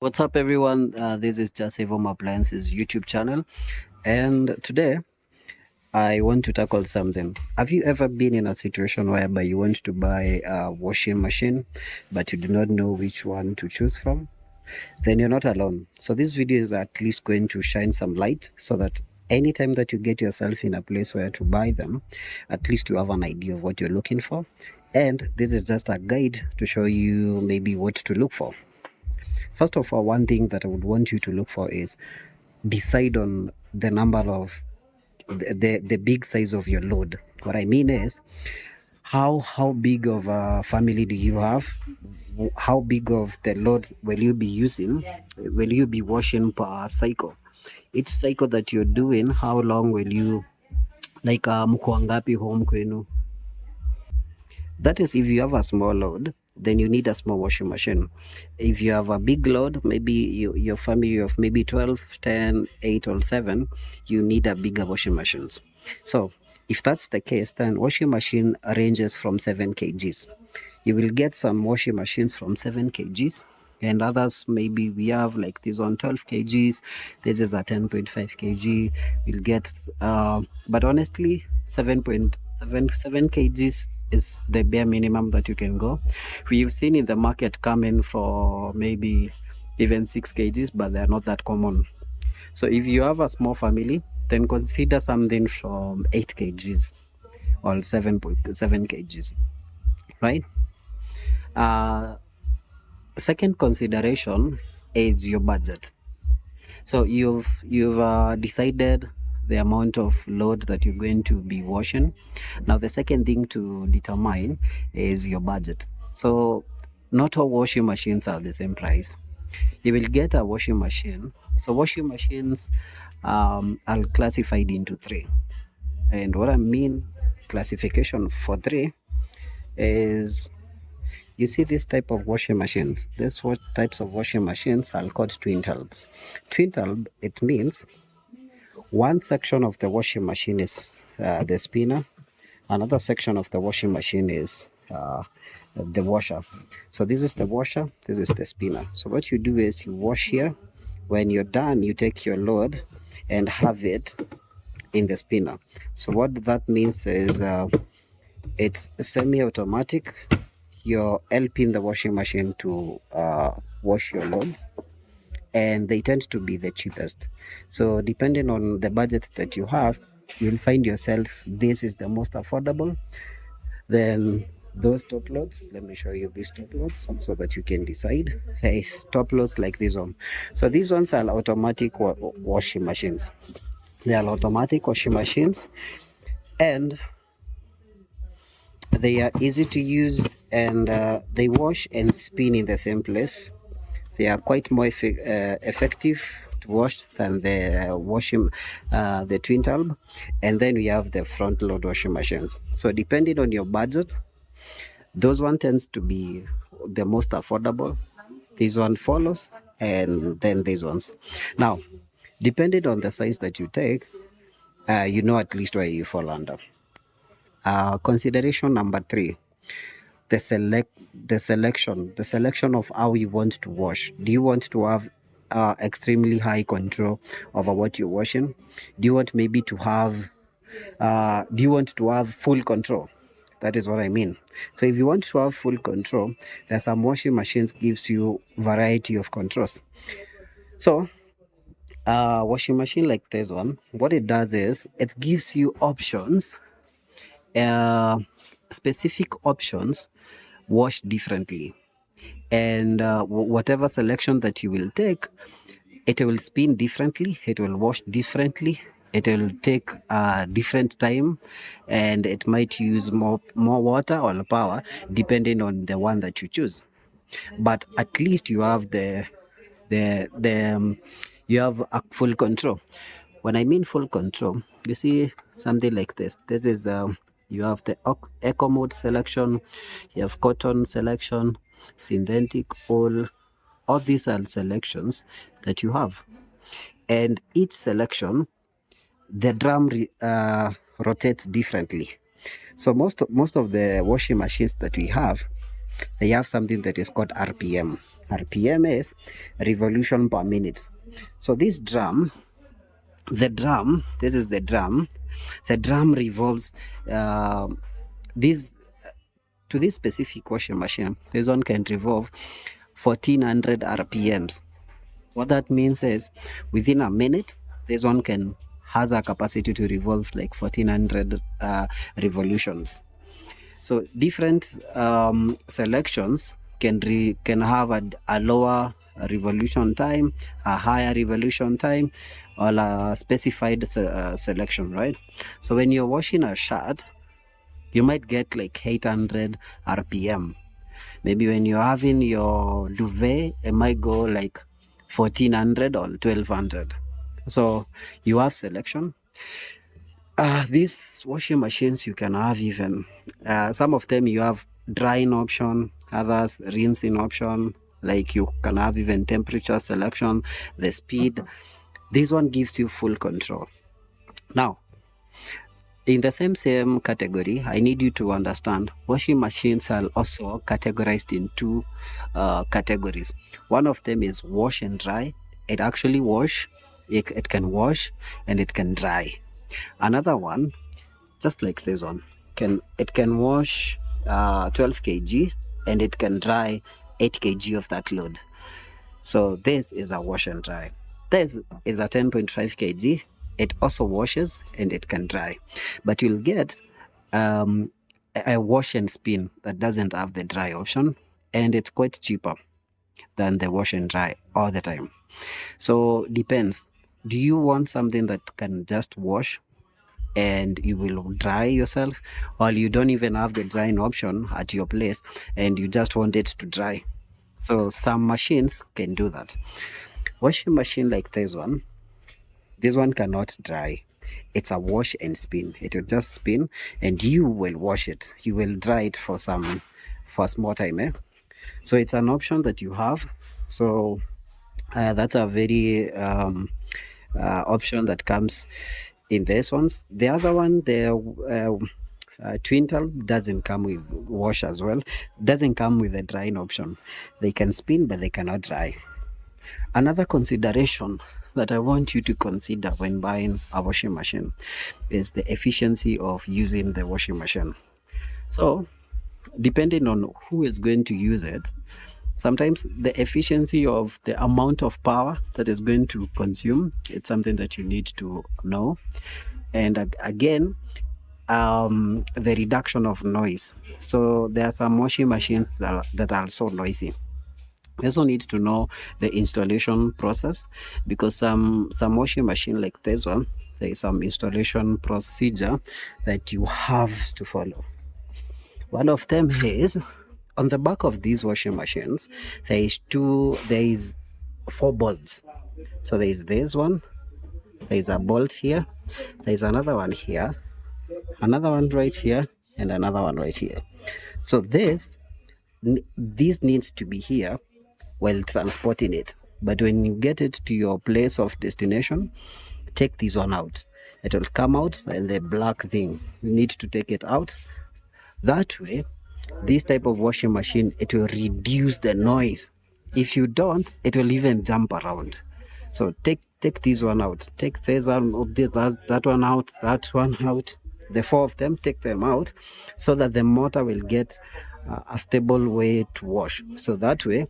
What's up, everyone? This is just Home Appliances YouTube channel, and today I want to tackle something. Have you ever been in a situation whereby you want to buy a washing machine, but you do not know which one to choose from? Then you're not alone. So this video is at least going to shine some light so that anytime that you get yourself in a place where to buy them, at least you have an idea of what you're looking for. And this is just a guide to show you maybe what to look for. First of all, one thing that I would want you to look for is decide on the number of the big size of your load. What I mean is how big of a family do you have? How big of the load will you be using? Will you be washing per cycle? Each cycle that you're doing, how long will you like mko wangapi home kwenu? That is, if you have a small load, then you need a small washing machine. If you have a big load, maybe your family of maybe 12, 10, 8 or 7, you need a bigger washing machines. So if that's the case, then washing machine ranges from 7 kgs. You will get some washing machines from 7 kgs and others, maybe we have like this on 12 kgs. This is a 10.5 kg. We'll get, but honestly, 7.7 kgs is the bare minimum that you can go. We've seen in the market coming for maybe even 6 kgs, but they're not that common. So if you have a small family, then consider something from 8 kgs or 7.7 kgs, right? Second consideration is your budget. So you've decided the amount of load that you're going to be washing. Now the second thing to determine is your budget. So not all washing machines are the same price. You will get a washing machine. So washing machines are classified into 3. And what I mean classification for 3 is, you see this type of washing machines. This what types of washing machines are called twin tubs. Twin tub, it means one section of the washing machine is the spinner. Another section of the washing machine is the washer. So this is the washer, this is the spinner. So what you do is you wash here. When you're done, you take your load and have it in the spinner. So what that means is it's semi-automatic. You're helping the washing machine to wash your loads, and they tend to be the cheapest. So depending on the budget that you have, you'll find yourself, this is the most affordable. Then those top loads, let me show you these top loads so that you can decide. There is top loads like this one. So these ones are automatic washing machines. They are automatic washing machines, and they are easy to use, and they wash and spin in the same place. They are quite more effective to wash than the twin tub. And then we have the front load washing machines. So depending on your budget, those one tends to be the most affordable. This one follows, and then these ones. Now, depending on the size that you take, you know at least where you fall under. Consideration number 3, the selection of how you want to wash. Do you want to have extremely high control over what you're washing? Do you want maybe to have full control? That is what I mean. So if you want to have full control, there's some washing machines gives you variety of controls. So washing machine like this one, what it does is it gives you options, specific options, wash differently. And whatever selection that you will take, it will spin differently, it will wash differently, it will take a different time, and it might use more water or power depending on the one that you choose. But at least you have you have a full control. When I mean full control, you see something like this. This is you have the eco mode selection, you have cotton selection, synthetic oil. All these are selections that you have, and each selection, the drum rotates differently. So most of the washing machines that we have, they have something that is called RPM. RPM is revolution per minute. So this drum, this is the drum. The drum revolves this to this specific washing machine. This one can revolve 1400 RPMs. What that means is within a minute, this one can has a capacity to revolve like 1400 revolutions. So different selections can have a lower revolution time, a higher revolution time, or a specified selection, right? So when you're washing a shirt, you might get like 800 RPM. Maybe when you're having your duvet, it might go like 1400 or 1200. So you have selection. These washing machines, you can have even some of them you have drying option, others rinsing option. Like you can have even temperature selection, the speed. This one gives you full control. Now, in the same category, I need you to understand washing machines are also categorized in two categories. One of them is wash and dry. It actually it can wash and it can dry. Another one, just like this one, it can wash 12 kg and it can dry 8 kg of that load. So this is a wash and dry. This is a 10.5 kg. It also washes and it can dry. But you'll get a wash and spin that doesn't have the dry option, and it's quite cheaper than the wash and dry all the time. So depends. Do you want something that can just wash and you will dry yourself, or you don't even have the drying option at your place and you just want it to dry? So some machines can do that. Washing machine like this one cannot dry. It's a wash and spin. It will just spin and you will wash it. You will dry it for a small time. So it's an option that you have. So that's a very option that comes in this ones. The other one, the Twintal doesn't come with wash as well. Doesn't come with a drying option. They can spin, but they cannot dry. Another consideration that I want you to consider when buying a washing machine is the efficiency of using the washing machine. So, depending on who is going to use it, sometimes the efficiency of the amount of power that is going to consume, it's something that you need to know. And again, the reduction of noise. So there are some washing machines that are so noisy. You also need to know the installation process, because some washing machine like this one, there is some installation procedure that you have to follow. One of them is on the back of these washing machines, there is 4 bolts. So there is this one, there is a bolt here, there is another one here, another one right here, and another one right here. So this needs to be here while transporting it. But when you get it to your place of destination, take this one out. It will come out, and the black thing, you need to take it out. That way, this type of washing machine, it will reduce the noise. If you don't, it will even jump around. So take this one out. Take this one, that one out, that one out. The 4 of them, take them out, so that the motor will get a stable way to wash. So that way,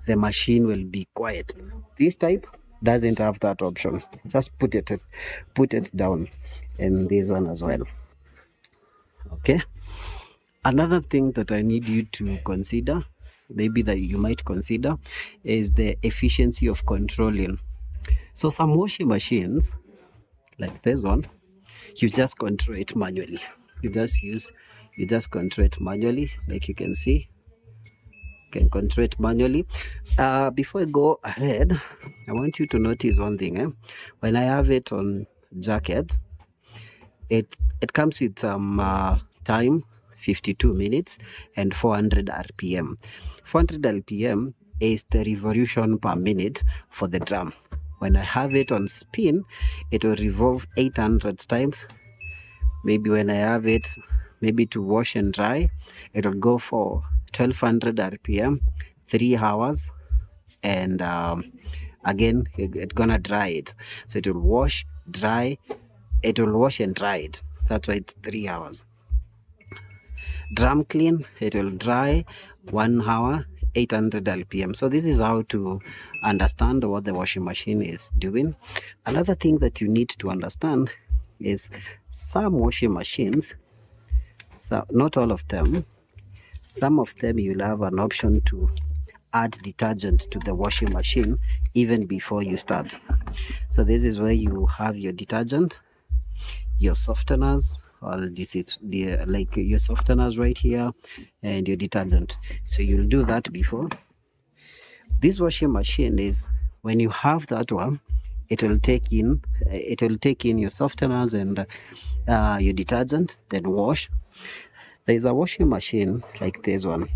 the machine will be quiet. This type doesn't have that option. Just put it down, and this one as well. Okay. Another thing that I need you to consider, maybe that you might consider, is the efficiency of controlling. So some washing machines, like this one, you just control it manually. You just control it manually, like you can see. You can control it manually. Before I go ahead, I want you to notice one thing. When I have it on jacket, it comes with some time, 52 minutes and 400 RPM. 400 RPM is the revolution per minute for the drum. When I have it on spin, it will revolve 800 times. Maybe when I have it, maybe to wash and dry, it will go for 1200 RPM, 3 hours. and again it's gonna dry it. So it will wash, dry, it will wash and dry it. That's why it's 3 hours. Drum clean, it will dry 1 hour, 800 lpm. So this is how to understand what the washing machine is doing. Another thing that you need to understand is some washing machines, so not all of them, some of them you'll have an option to add detergent to the washing machine even before you start. So this is where you have your detergent, your softeners, or this is the like your softeners right here, and your detergent. So you'll do that before. This washing machine is, when you have that one, it will take in your softeners and your detergent, then wash. There's a washing machine like this one.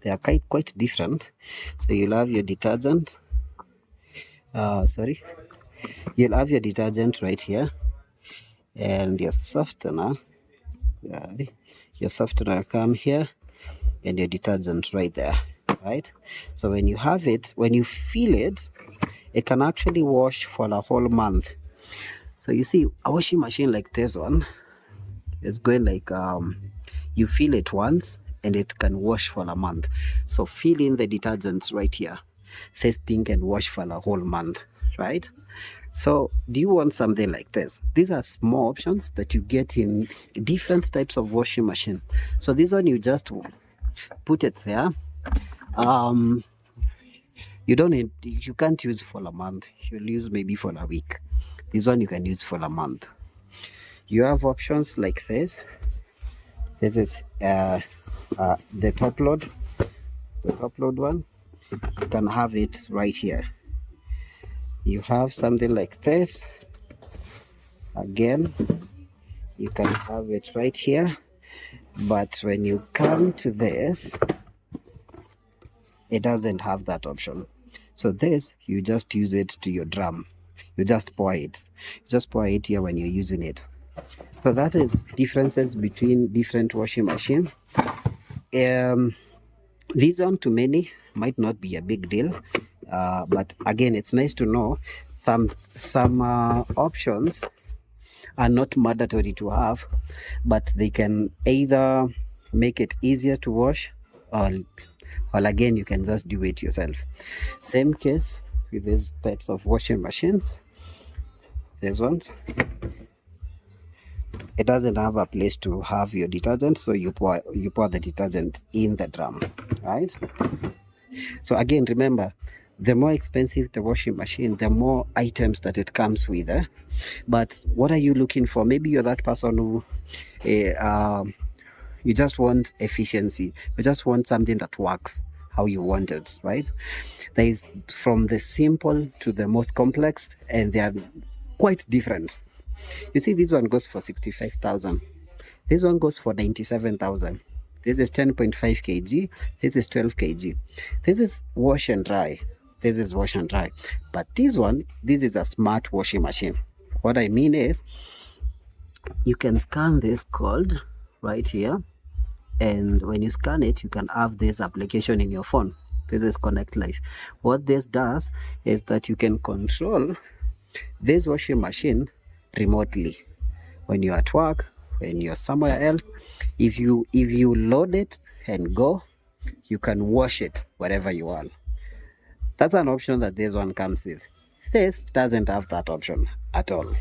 They are quite different. So you'll have your detergent. You'll have your detergent right here, and your softener. Your softener come here, and your detergent right there, right? So when you have it, when you fill it, it can actually wash for a whole month. So you see, a washing machine like this one is going like you fill it once and it can wash for a month. So fill in the detergents right here. This thing can wash for a whole month, right? So do you want something like this? These are small options that you get in different types of washing machine. So this one, you just put it there. You can't use for a month. You'll use maybe for a week. This one you can use for a month. You have options like this. This is the top load one. You can have it right here. You have something like this. Again, you can have it right here. But when you come to this, it doesn't have that option. So this, you just use it to your drum. You just pour it. You just pour it here when you're using it. So that is differences between different washing machine. This one to many might not be a big deal, but again, it's nice to know some options are not mandatory to have, but they can either make it easier to wash, or again, you can just do it yourself. Same case with these types of washing machines. These ones, it doesn't have a place to have your detergent, so you pour the detergent in the drum, right? So again, remember, the more expensive the washing machine, the more items that it comes with. But what are you looking for? Maybe you're that person who you just want efficiency. You just want something that works how you want it, right? There is from the simple to the most complex, and they are quite different. You see, this one goes for 65,000. This one goes for 97,000. This is 10.5 kg. This is 12 kg. This is wash and dry. This is wash and dry. But this one, this is a smart washing machine. What I mean is, you can scan this code right here. And when you scan it, you can have this application in your phone. This is Connect Life. What this does is that you can control this washing machine remotely. When you're at work, when you're somewhere else, if you load it and go, you can wash it wherever you are. That's an option that this one comes with. This doesn't have that option at all.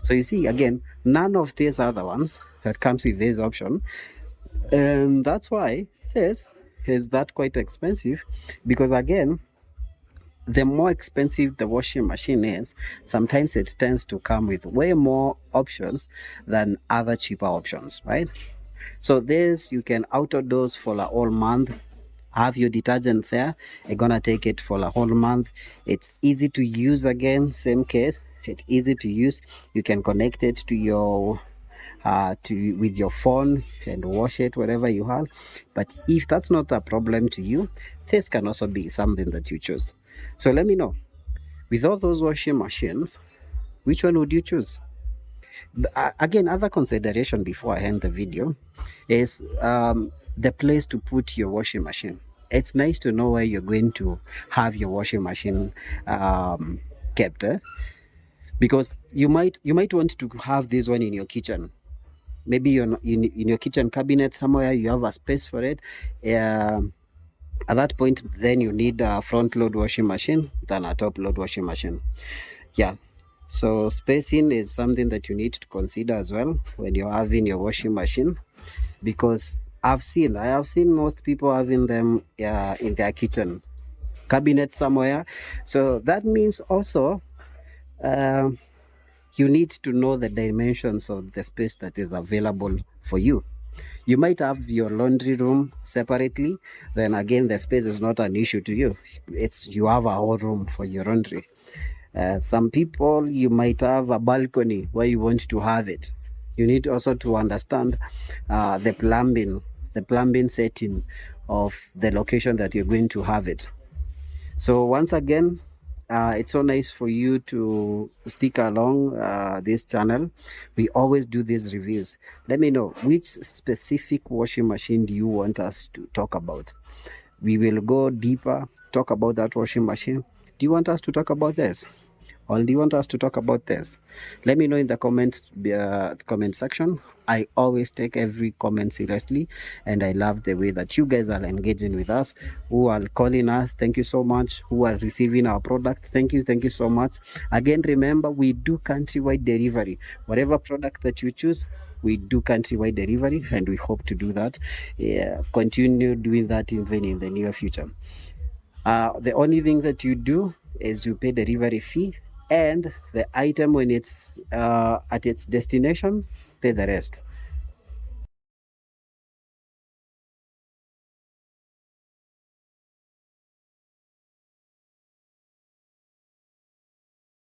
So you see, again, none of these other ones that comes with this option. And that's why this is that quite expensive, because again, the more expensive the washing machine is, sometimes it tends to come with way more options than other cheaper options, right? So this, you can auto dose for a whole month, have your detergent there. You're gonna take it for a whole month. It's easy to use. Again, same case, it's easy to use. You can connect it to your with your phone and wash it wherever you have. But if that's not a problem to you, this can also be something that you choose. So let me know, with all those washing machines, which one would you choose? Again, other consideration before I end the video is the place to put your washing machine. it's nice to know where you're going to have your washing machine kept, because you might want to have this one in your kitchen. Maybe you're not, in your kitchen cabinet somewhere, you have a space for it. Um at that point, then you need a front load washing machine than a top load washing machine. Yeah. So spacing is something that you need to consider as well when you're having your washing machine, because I have seen most people having them in their kitchen cabinet somewhere. So that means also, um, you need to know the dimensions of the space that is available for you. You might have your laundry room separately, then again the space is not an issue to you. It's you have a whole room for your laundry. Some people, you might have a balcony where you want to have it. You need also to understand the plumbing setting of the location that you're going to have it. So once again, it's so nice for you to stick along this channel. We always do these reviews. Let me know which specific washing machine do you want us to talk about. We will go deeper, talk about that washing machine. Do you want us to talk about this? Or do you want us to talk about this? Let me know in the comment section. I always take every comment seriously, and I love the way that you guys are engaging with us, who are calling us. Thank you so much. Who are receiving our product. Thank you so much. Again, remember, we do countrywide delivery. Whatever product that you choose, we do countrywide delivery, and we hope to do that. Yeah, continue doing that even in the near future. The only thing that you do is you pay the delivery fee, and the item, when it's at its destination, pay the rest.